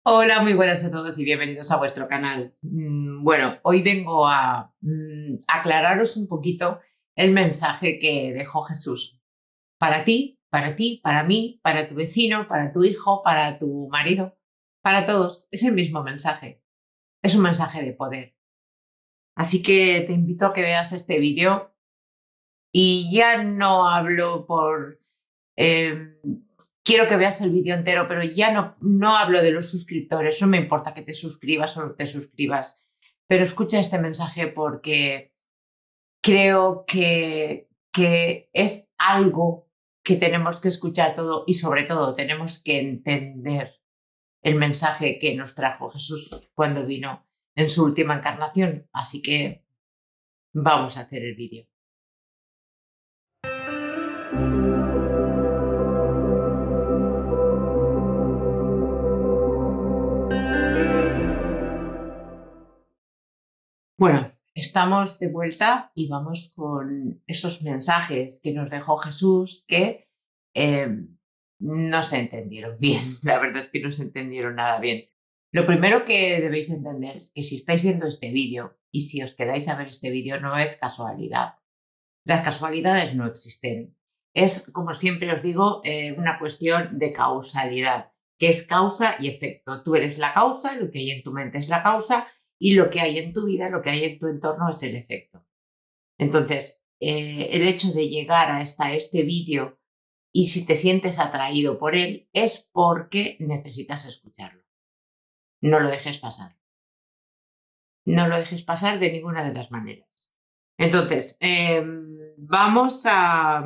Hola, muy buenas a todos y bienvenidos a vuestro canal. Bueno, hoy vengo a aclararos un poquito el mensaje que dejó Jesús. Para ti, para mí, para tu vecino, para tu hijo, para tu marido, para todos. Es el mismo mensaje. Es un mensaje de poder. Así que te invito a que veas este vídeo y ya no hablo por... eh, quiero que veas el vídeo entero, pero ya no hablo de los suscriptores. No me importa que te suscribas o no te suscribas, pero escucha este mensaje porque creo que es algo que tenemos que escuchar todo y sobre todo tenemos que entender el mensaje que nos trajo Jesús cuando vino en su última encarnación. Así que vamos a hacer el vídeo. Bueno, estamos de vuelta y vamos con esos mensajes que nos dejó Jesús que eh, no se entendieron bien. La verdad es que no se entendieron nada bien. Lo primero que debéis entender es que si estáis viendo este vídeo y si os quedáis a ver este vídeo no es casualidad. Las casualidades no existen. Es, como siempre os digo, una cuestión de causalidad, que es causa y efecto. Tú eres la causa, lo que hay en tu mente es la causa y lo que hay en tu vida, lo que hay en tu entorno es el efecto. Entonces, el hecho de llegar hasta este vídeo y si te sientes atraído por él es porque necesitas escucharlo. No lo dejes pasar. No lo dejes pasar de ninguna de las maneras. Entonces, vamos a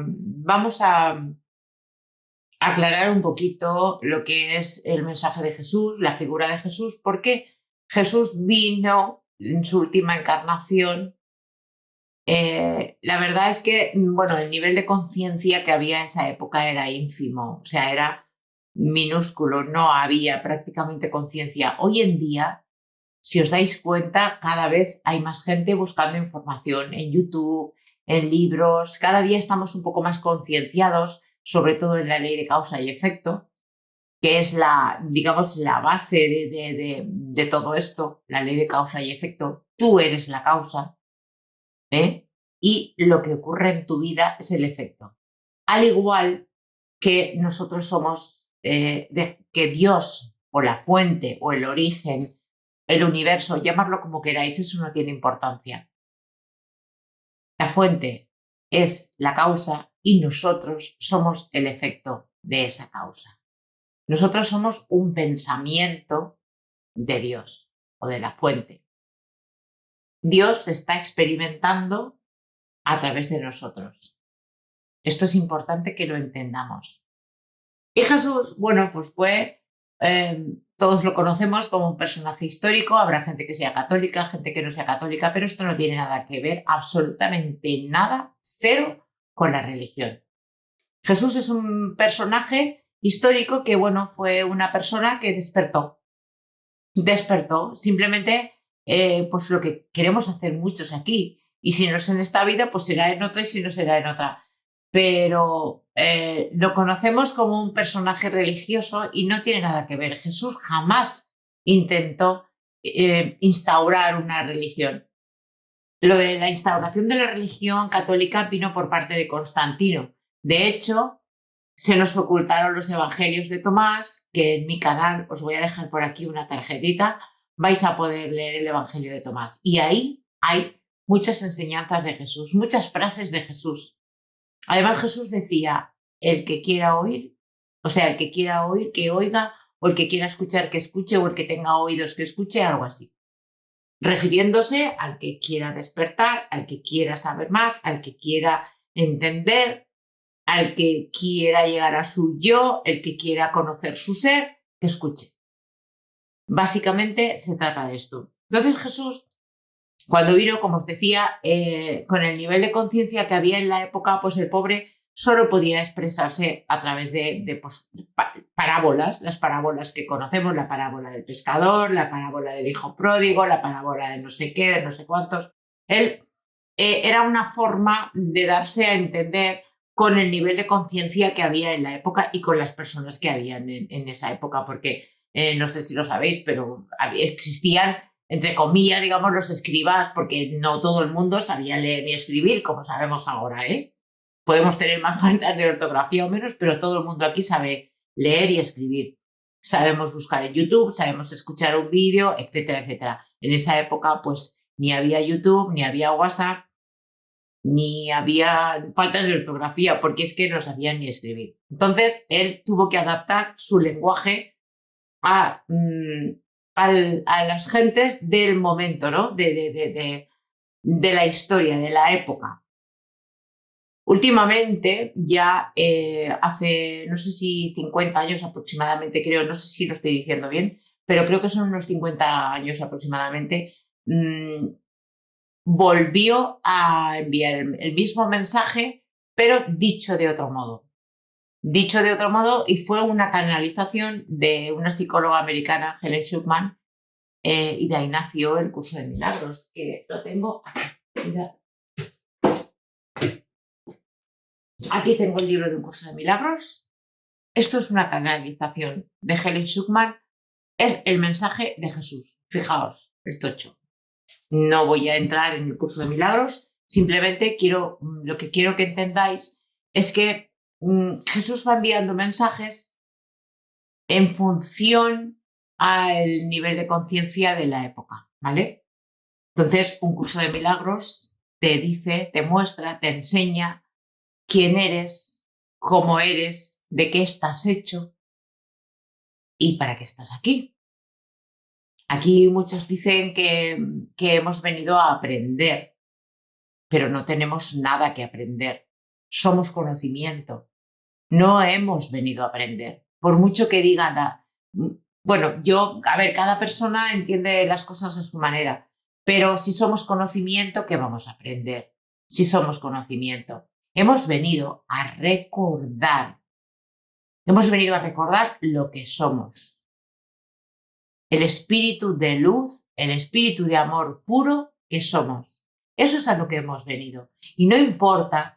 aclarar un poquito lo que es el mensaje de Jesús, la figura de Jesús, porque Jesús vino en su última encarnación. La verdad es que, bueno, el nivel de conciencia que había en esa época era ínfimo, o sea, era minúsculo, no había prácticamente conciencia. Hoy en día, si os dais cuenta, cada vez hay más gente buscando información en YouTube, en libros, cada día estamos un poco más concienciados, sobre todo en la ley de causa y efecto, que es la, digamos, la base de todo esto, la ley de causa y efecto. Tú eres la causa, ¿eh? Y lo que ocurre en tu vida es el efecto. Al igual que nosotros somos, que Dios o la fuente o el origen, el universo, llamarlo como queráis, eso no tiene importancia. La fuente es la causa y nosotros somos el efecto de esa causa. Nosotros somos un pensamiento de Dios o de la fuente. Dios se está experimentando a través de nosotros. Esto es importante que lo entendamos. Y Jesús, bueno, pues fue, todos lo conocemos como un personaje histórico, habrá gente que sea católica, gente que no sea católica, pero esto no tiene nada que ver, absolutamente nada, cero, con la religión. Jesús es un personaje histórico que, bueno, fue una persona que despertó, simplemente, pues lo que queremos hacer muchos aquí. Y si no es en esta vida, pues será en otra y si no será en otra. Pero lo conocemos como un personaje religioso y no tiene nada que ver. Jesús jamás intentó instaurar una religión. Lo de la instauración de la religión católica vino por parte de Constantino. De hecho, se nos ocultaron los evangelios de Tomás, que en mi canal os voy a dejar por aquí una tarjetita, vais a poder leer el evangelio de Tomás. Y ahí hay muchas enseñanzas de Jesús, muchas frases de Jesús. Además, Jesús decía, el que quiera oír, o sea, el que quiera oír, que oiga, o el que quiera escuchar, que escuche, o el que tenga oídos, que escuche, algo así. Refiriéndose al que quiera despertar, al que quiera saber más, al que quiera entender, al que quiera llegar a su yo, el que quiera conocer su ser, que escuche. Básicamente se trata de esto. Entonces Jesús, cuando vino, como os decía, con el nivel de conciencia que había en la época, pues el pobre solo podía expresarse a través de pues, parábolas, las parábolas que conocemos, la parábola del pescador, la parábola del hijo pródigo, la parábola de no sé qué, de no sé cuántos. Él era una forma de darse a entender con el nivel de conciencia que había en la época y con las personas que habían en esa época, porque no sé si lo sabéis, pero existían, entre comillas, digamos, los escribas, porque no todo el mundo sabía leer ni escribir, como sabemos ahora, ¿eh? Podemos tener más faltas de ortografía o menos, pero todo el mundo aquí sabe leer y escribir. Sabemos buscar en YouTube, sabemos escuchar un vídeo, etcétera, etcétera. En esa época, pues, ni había YouTube, ni había WhatsApp, ni había faltas de ortografía, porque es que no sabían ni escribir. Entonces, él tuvo que adaptar su lenguaje a, a las gentes del momento, ¿no? De la historia, de la época. Últimamente, ya hace, no sé si 50 años aproximadamente, creo, no sé si lo estoy diciendo bien, pero creo que son unos 50 años aproximadamente, volvió a enviar el mismo mensaje, pero dicho de otro modo. Dicho de otro modo, y fue una canalización de una psicóloga americana, Helen Schucman, y de ahí nació el curso de milagros, que lo tengo aquí. Mirad. Aquí tengo el libro de un curso de milagros. Esto es una canalización de Helen Schucman. Es el mensaje de Jesús. Fijaos, el tocho. No voy a entrar en el curso de milagros. Simplemente lo que quiero que entendáis es que Jesús va enviando mensajes en función al nivel de conciencia de la época, ¿vale? Entonces, un curso de milagros te dice, te muestra, te enseña quién eres, cómo eres, de qué estás hecho y para qué estás aquí. Aquí muchos dicen que hemos venido a aprender, pero no tenemos nada que aprender. Somos conocimiento. No hemos venido a aprender. Por mucho que digan, bueno, a ver, cada persona entiende las cosas a su manera, pero si somos conocimiento, ¿qué vamos a aprender? Si somos conocimiento. Hemos venido a recordar. Hemos venido a recordar lo que somos. El espíritu de luz, el espíritu de amor puro que somos. Eso es a lo que hemos venido. Y no importa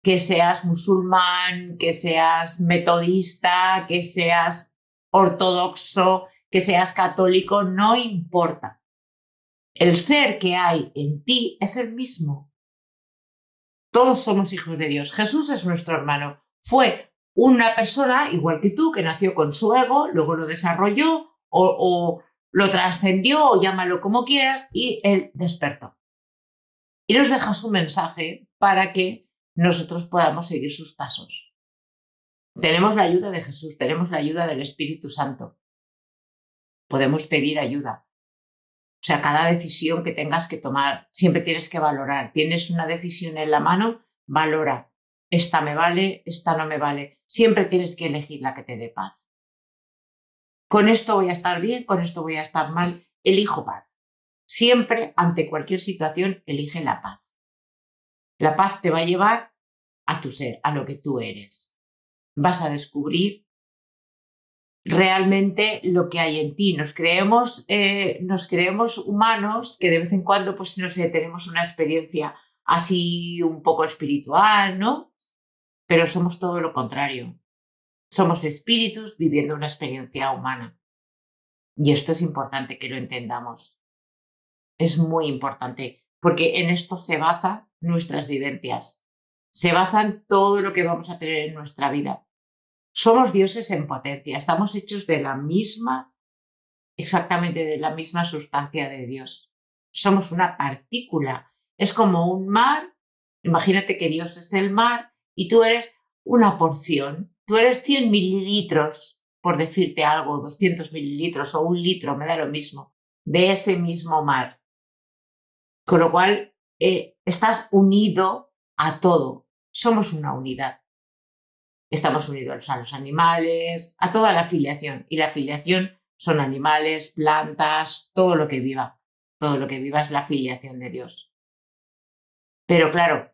que seas musulmán, que seas metodista, que seas ortodoxo, que seas católico, no importa. El ser que hay en ti es el mismo. Todos somos hijos de Dios. Jesús es nuestro hermano. Fue una persona igual que tú, que nació con su ego, luego lo desarrolló o lo trascendió, o llámalo como quieras, y él despertó. Y nos deja su mensaje para que nosotros podamos seguir sus pasos. Tenemos la ayuda de Jesús, tenemos la ayuda del Espíritu Santo. Podemos pedir ayuda. O sea, cada decisión que tengas que tomar, siempre tienes que valorar. Tienes una decisión en la mano, valora. Esta me vale, esta no me vale. Siempre tienes que elegir la que te dé paz. Con esto voy a estar bien, con esto voy a estar mal. Elijo paz. Siempre, ante cualquier situación, elige la paz. La paz te va a llevar a tu ser, a lo que tú eres. Vas a descubrir realmente lo que hay en ti. Nos creemos humanos, que de vez en cuando, pues no sé, tenemos una experiencia así un poco espiritual, ¿no? Pero somos todo lo contrario. Somos espíritus viviendo una experiencia humana. Y esto es importante que lo entendamos. Es muy importante, porque en esto se basan nuestras vivencias. Se basan todo lo que vamos a tener en nuestra vida. Somos dioses en potencia, estamos hechos exactamente de la misma sustancia de Dios. Somos una partícula, es como un mar. Imagínate que Dios es el mar y tú eres una porción, tú eres 100 mililitros, por decirte algo, 200 mililitros o 1 litro, me da lo mismo, de ese mismo mar. Con lo cual, estás unido a todo, somos una unidad. Estamos unidos a los animales, a toda la filiación. Y la filiación son animales, plantas, todo lo que viva. Todo lo que viva es la filiación de Dios. Pero claro,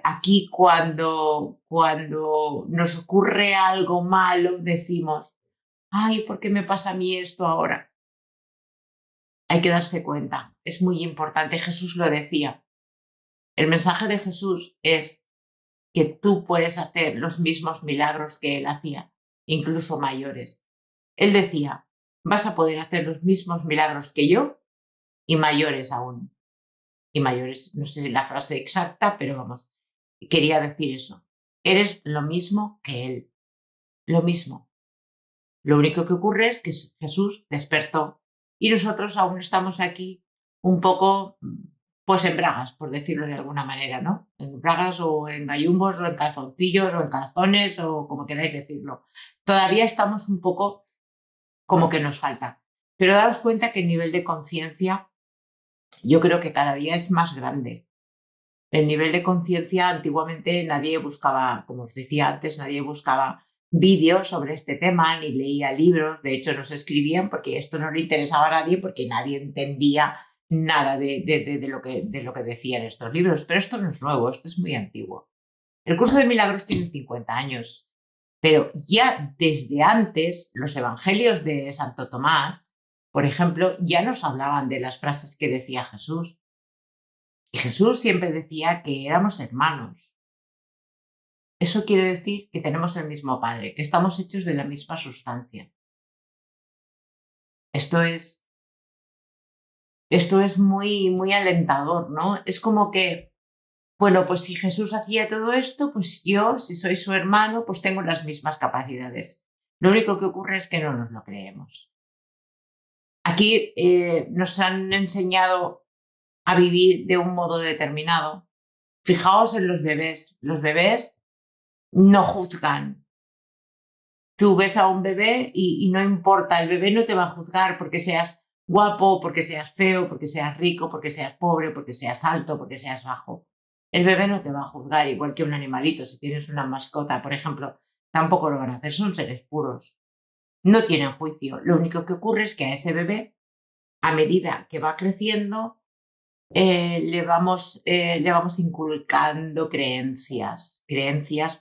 aquí cuando nos ocurre algo malo, decimos, ay, ¿por qué me pasa a mí esto ahora? Hay que darse cuenta. Es muy importante. Jesús lo decía. El mensaje de Jesús es que tú puedes hacer los mismos milagros que él hacía, incluso mayores. Él decía, vas a poder hacer los mismos milagros que yo y mayores aún. Y mayores, no sé la frase exacta, pero vamos, quería decir eso. Eres lo mismo que Él, lo mismo. Lo único que ocurre es que Jesús despertó y nosotros aún estamos aquí un poco, pues en bragas, por decirlo de alguna manera, ¿no? En bragas o en gallumbos o en calzoncillos o en calzones o como queráis decirlo. Todavía estamos un poco como que nos falta. Pero daos cuenta que el nivel de conciencia yo creo que cada día es más grande. El nivel de conciencia, antiguamente nadie buscaba, como os decía antes, nadie buscaba vídeos sobre este tema, ni leía libros, de hecho no se escribían porque esto no le interesaba a nadie, porque nadie entendía nada de lo que decían estos libros. Pero esto no es nuevo, esto es muy antiguo. El curso de milagros tiene 50 años, pero ya desde antes los evangelios de Santo Tomás, por ejemplo, ya nos hablaban de las frases que decía Jesús. Y Jesús siempre decía que éramos hermanos. Eso quiere decir que tenemos el mismo Padre, que estamos hechos de la misma sustancia. Esto es muy, muy alentador, ¿no? Es como que, bueno, pues si Jesús hacía todo esto, pues yo, si soy su hermano, pues tengo las mismas capacidades. Lo único que ocurre es que no nos lo creemos. Aquí nos han enseñado a vivir de un modo determinado. Fijaos en los bebés. Los bebés no juzgan. Tú ves a un bebé y no importa, el bebé no te va a juzgar porque seas guapo, porque seas feo, porque seas rico, porque seas pobre, porque seas alto, porque seas bajo. El bebé no te va a juzgar igual que un animalito. Si tienes una mascota, por ejemplo, tampoco lo van a hacer, son seres puros. No tienen juicio. Lo único que ocurre es que a ese bebé, a medida que va creciendo, le vamos inculcando creencias,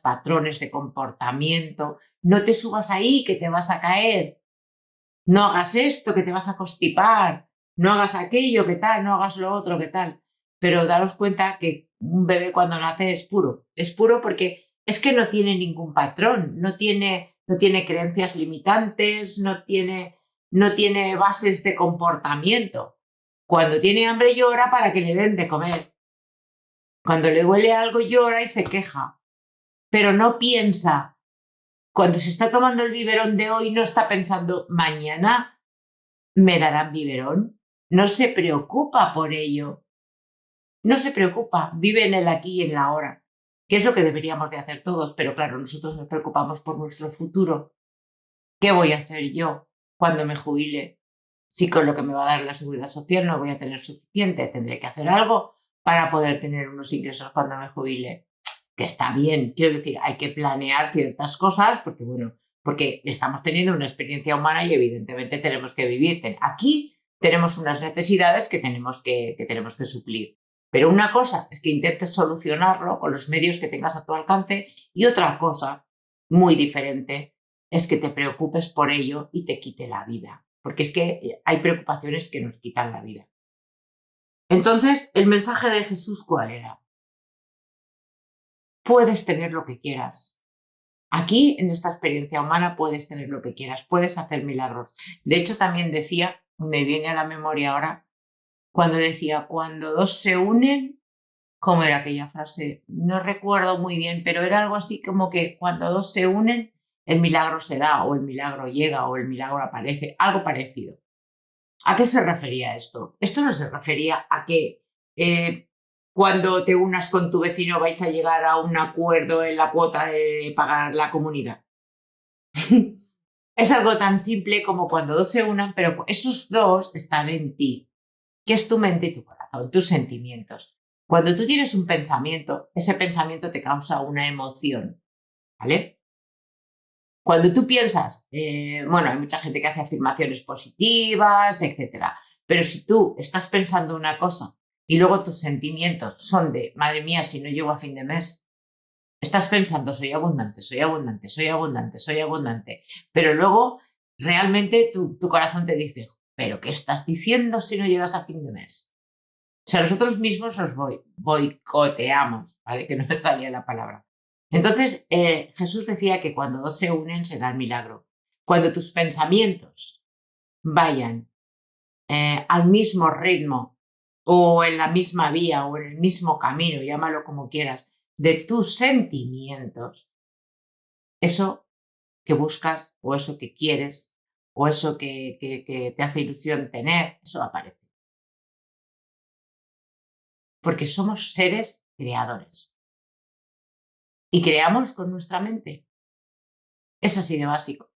patrones de comportamiento. No te subas ahí que te vas a caer, no hagas esto que te vas a constipar, no hagas aquello que tal, no hagas lo otro que tal. Pero daros cuenta que un bebé cuando nace es puro porque es que no tiene ningún patrón, no tiene creencias limitantes, no tiene bases de comportamiento. Cuando tiene hambre llora para que le den de comer. Cuando le huele algo llora y se queja. Pero no piensa. Cuando se está tomando el biberón de hoy no está pensando, mañana me darán biberón. No se preocupa por ello. No se preocupa. Vive en el aquí y en la ahora. Que es lo que deberíamos de hacer todos. Pero claro, nosotros nos preocupamos por nuestro futuro. ¿Qué voy a hacer yo cuando me jubile? Si con lo que me va a dar la seguridad social no voy a tener suficiente, tendré que hacer algo para poder tener unos ingresos cuando me jubile. Que está bien, quiero decir, hay que planear ciertas cosas porque, bueno, porque estamos teniendo una experiencia humana y evidentemente tenemos que vivir. Aquí tenemos unas necesidades que tenemos que suplir. Pero una cosa es que intentes solucionarlo con los medios que tengas a tu alcance y otra cosa muy diferente es que te preocupes por ello y te quite la vida. Porque es que hay preocupaciones que nos quitan la vida. Entonces, ¿el mensaje de Jesús cuál era? Puedes tener lo que quieras. Aquí, en esta experiencia humana, puedes tener lo que quieras, puedes hacer milagros. De hecho, también decía, me viene a la memoria ahora, cuando decía, cuando dos se unen, ¿cómo era aquella frase? No recuerdo muy bien, pero era algo así como que cuando dos se unen, el milagro se da, o el milagro llega, o el milagro aparece, algo parecido. ¿A qué se refería esto? Esto no se refería a que cuando te unas con tu vecino vais a llegar a un acuerdo en la cuota de pagar la comunidad. Es algo tan simple como cuando dos se unan, pero esos dos están en ti, que es tu mente y tu corazón, tus sentimientos. Cuando tú tienes un pensamiento, ese pensamiento te causa una emoción, ¿vale? Cuando tú piensas, bueno, hay mucha gente que hace afirmaciones positivas, etcétera, pero si tú estás pensando una cosa y luego tus sentimientos son de, madre mía, si no llego a fin de mes, estás pensando, soy abundante, soy abundante, soy abundante, soy abundante, pero luego realmente tu corazón te dice, pero ¿qué estás diciendo si no llegas a fin de mes? O sea, nosotros mismos nos boicoteamos, ¿vale? Que no me salía la palabra. Entonces, Jesús decía que cuando dos se unen se da el milagro. Cuando tus pensamientos vayan al mismo ritmo o en la misma vía o en el mismo camino, llámalo como quieras, de tus sentimientos, eso que buscas o eso que quieres o eso que te hace ilusión tener, eso aparece. Porque somos seres creadores y creamos con nuestra mente. Es así de básico.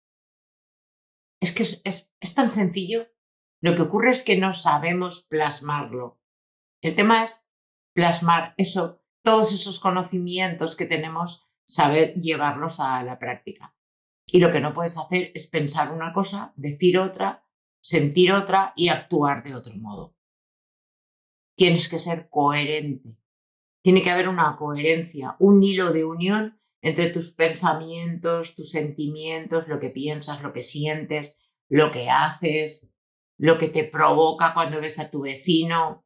Es que es tan sencillo. Lo que ocurre es que no sabemos plasmarlo. El tema es plasmar eso, todos esos conocimientos que tenemos, saber llevarlos a la práctica. Y lo que no puedes hacer es pensar una cosa, decir otra, sentir otra y actuar de otro modo. Tienes que ser coherente. Tiene que haber una coherencia, un hilo de unión entre tus pensamientos, tus sentimientos, lo que piensas, lo que sientes, lo que haces, lo que te provoca cuando ves a tu vecino.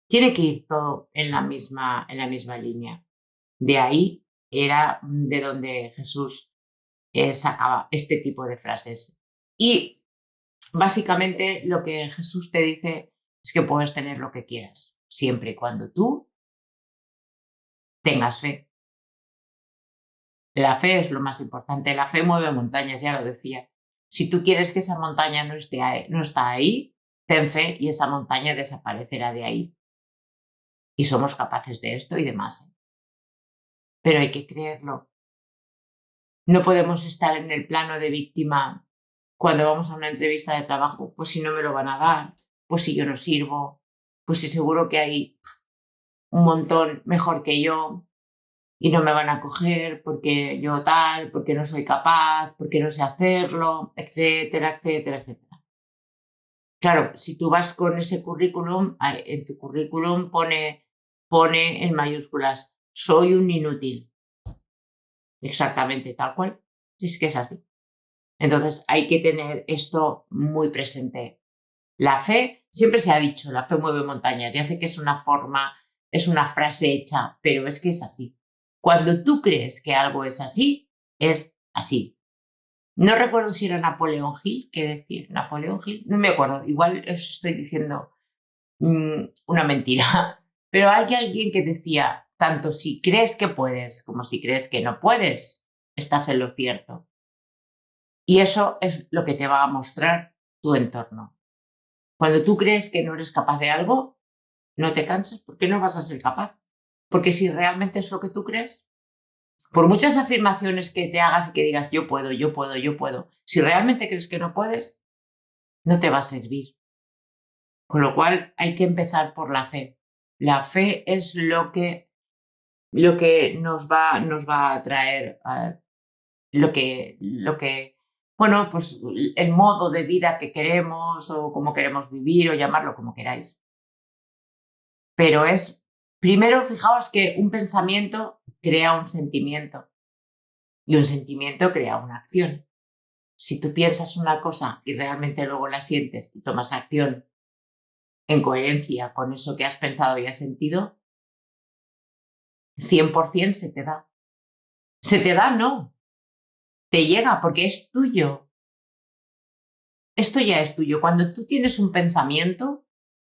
Tiene que ir todo en la misma línea. De ahí era de donde Jesús sacaba este tipo de frases. Y básicamente lo que Jesús te dice es que puedes tener lo que quieras, siempre y cuando tú tengas fe. La fe es lo más importante. La fe mueve montañas, ya lo decía. Si tú quieres que esa montaña no está ahí, ten fe y esa montaña desaparecerá de ahí. Y somos capaces de esto y de más. Pero hay que creerlo. No podemos estar en el plano de víctima cuando vamos a una entrevista de trabajo. Pues si no me lo van a dar, pues si yo no sirvo, pues si seguro que hay un montón mejor que yo y no me van a coger porque yo tal, porque no soy capaz, porque no sé hacerlo, etcétera, etcétera, etcétera. Claro, si tú vas con ese currículum, en tu currículum pone en mayúsculas, soy un inútil. Exactamente, tal cual. Si es que es así. Entonces hay que tener esto muy presente. La fe, siempre se ha dicho, la fe mueve montañas. Ya sé que es una forma, es una frase hecha, pero es que es así. Cuando tú crees que algo es así. No recuerdo si era Napoleón Hill, que decir, Napoleón Hill, no me acuerdo, igual os estoy diciendo una mentira, pero hay alguien que decía, tanto si crees que puedes como si crees que no puedes, estás en lo cierto. Y eso es lo que te va a mostrar tu entorno. Cuando tú crees que no eres capaz de algo, no te canses porque no vas a ser capaz. Porque si realmente es lo que tú crees, por muchas afirmaciones que te hagas y que digas yo puedo, yo puedo, yo puedo, si realmente crees que no puedes, no te va a servir. Con lo cual hay que empezar por la fe. La fe es lo que nos va a traer bueno, pues el modo de vida que queremos o cómo queremos vivir o llamarlo como queráis. Pero primero fijaos que un pensamiento crea un sentimiento y un sentimiento crea una acción. Si tú piensas una cosa y realmente luego la sientes y tomas acción en coherencia con eso que has pensado y has sentido, 100% se te da. Se te da, no. Te llega porque es tuyo. Esto ya es tuyo. Cuando tú tienes un pensamiento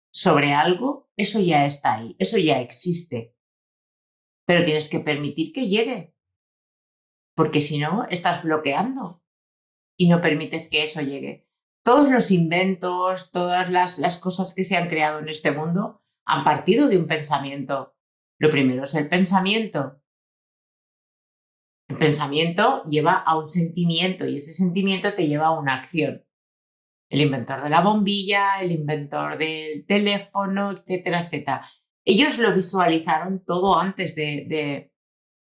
sobre algo, eso ya está ahí, eso ya existe. Pero tienes que permitir que llegue, porque si no, estás bloqueando y no permites que eso llegue. Todos los inventos, todas las cosas que se han creado en este mundo han partido de un pensamiento. Lo primero es el pensamiento. El pensamiento lleva a un sentimiento y ese sentimiento te lleva a una acción. El inventor de la bombilla, el inventor del teléfono, etcétera, etcétera. Ellos lo visualizaron todo antes de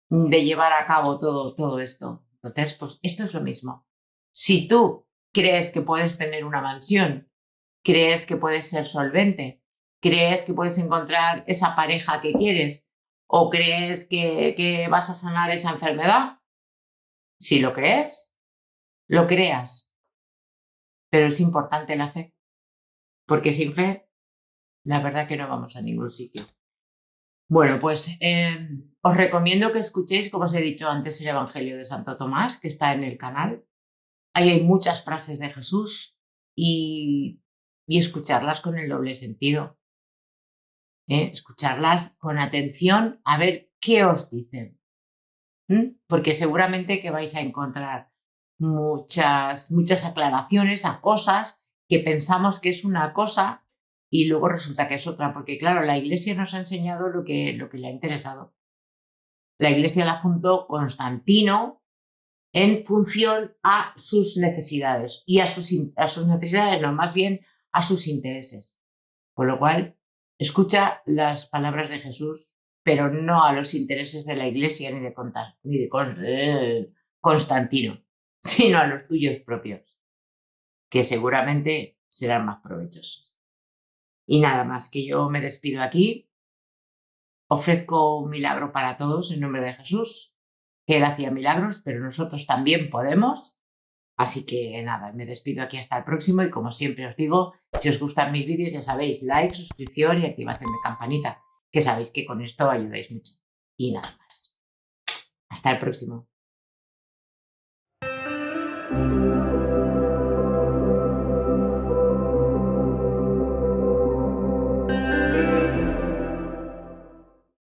llevar a cabo todo esto. Entonces, pues esto es lo mismo. Si tú crees que puedes tener una mansión, crees que puedes ser solvente, crees que puedes encontrar esa pareja que quieres o crees que vas a sanar esa enfermedad, si lo crees, lo creas. Pero es importante la fe, porque sin fe, la verdad que no vamos a ningún sitio. Bueno, pues os recomiendo que escuchéis, como os he dicho antes, el Evangelio de Santo Tomás, que está en el canal. Ahí hay muchas frases de Jesús y escucharlas con el doble sentido. Escucharlas con atención a ver qué os dicen. Porque seguramente que vais a encontrar muchas aclaraciones a cosas que pensamos que es una cosa y luego resulta que es otra. Porque claro, la Iglesia nos ha enseñado lo que le ha interesado. La Iglesia la fundó Constantino en función a sus necesidades y a sus necesidades, no, más bien a sus intereses. Con lo cual, escucha las palabras de Jesús, pero no a los intereses de la Iglesia ni de Constantino, sino a los tuyos propios, que seguramente serán más provechosos. Y nada más, que yo me despido aquí. Ofrezco un milagro para todos en nombre de Jesús, que Él hacía milagros, pero nosotros también podemos. Así que nada, me despido aquí hasta el próximo y como siempre os digo, si os gustan mis vídeos ya sabéis, like, suscripción y activación de campanita, que sabéis que con esto ayudáis mucho. Y nada más. Hasta el próximo.